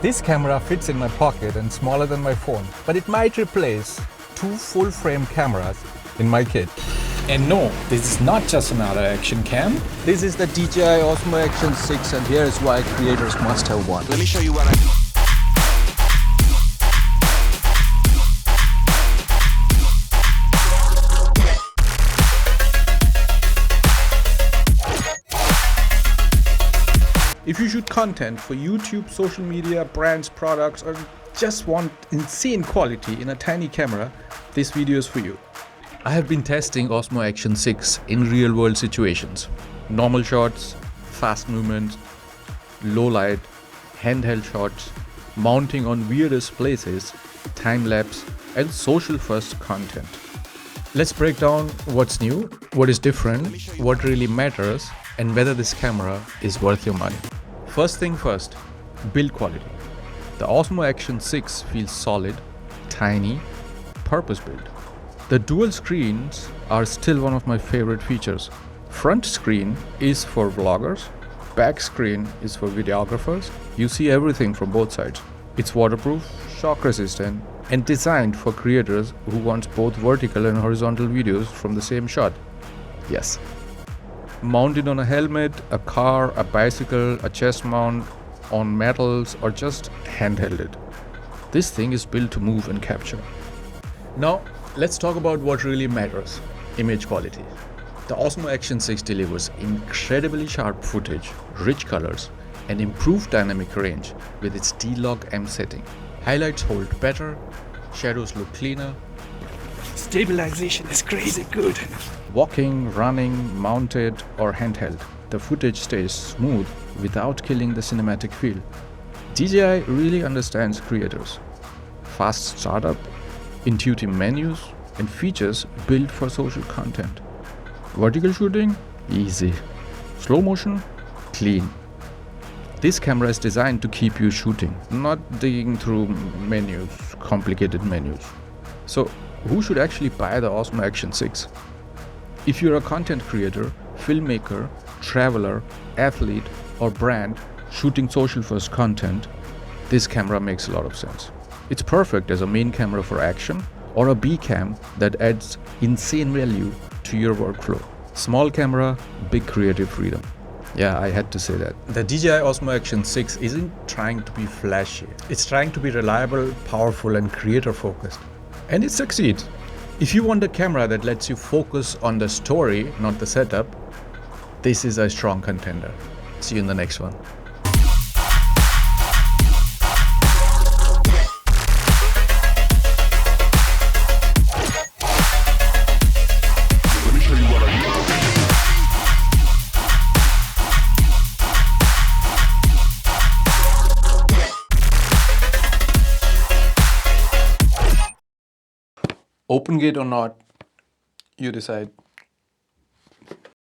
This camera fits in my pocket and smaller than my phone, but it might replace 2 full-frame cameras in my kit. And no, this is not just another action cam. This is the DJI Osmo Action 6 and here is why creators must have one. Let me show you what I do. If you shoot content for YouTube, social media, brands, products, or just want insane quality in a tiny camera, this video is for you. I have been testing Osmo Action 6 in real-world situations. Normal shots, fast movements, low light, handheld shots, mounting on weirdest places, time-lapse, and social-first content. Let's break down what's new, what is different, what really matters, and whether this camera is worth your money. First thing first, build quality. The Osmo Action 6 feels solid, tiny, purpose-built. The dual screens are still one of my favorite features. Front screen is for vloggers, back screen is for videographers. You see everything from both sides. It's waterproof, shock resistant, and designed for creators who want both vertical and horizontal videos from the same shot. Yes. Mounted on a helmet, a car, a bicycle, a chest mount, on metals, or just handheld it. This thing is built to move and capture. Now, let's talk about what really matters, image quality. The Osmo Action 6 delivers incredibly sharp footage, rich colors, and improved dynamic range with its D-Log M setting. Highlights hold better, shadows look cleaner. Stabilization is crazy good. Walking, running, mounted, or handheld, the footage stays smooth without killing the cinematic feel. DJI really understands creators. Fast startup, intuitive menus, and features built for social content. Vertical shooting? Easy. Slow motion? Clean. This camera is designed to keep you shooting, not digging through menus, complicated menus. So, who should actually buy the Osmo Action 6? If you're a content creator, filmmaker, traveler, athlete, or brand shooting social-first content, this camera makes a lot of sense. It's perfect as a main camera for action or a B cam that adds insane value to your workflow. Small camera, big creative freedom. Yeah, I had to say that. The DJI Osmo Action 6 isn't trying to be flashy. It's trying to be reliable, powerful, and creator-focused. And it succeeds. If you want a camera that lets you focus on the story, not the setup, this is a strong contender. See you in the next one. Let me show you what I do. Open gate or not, you decide.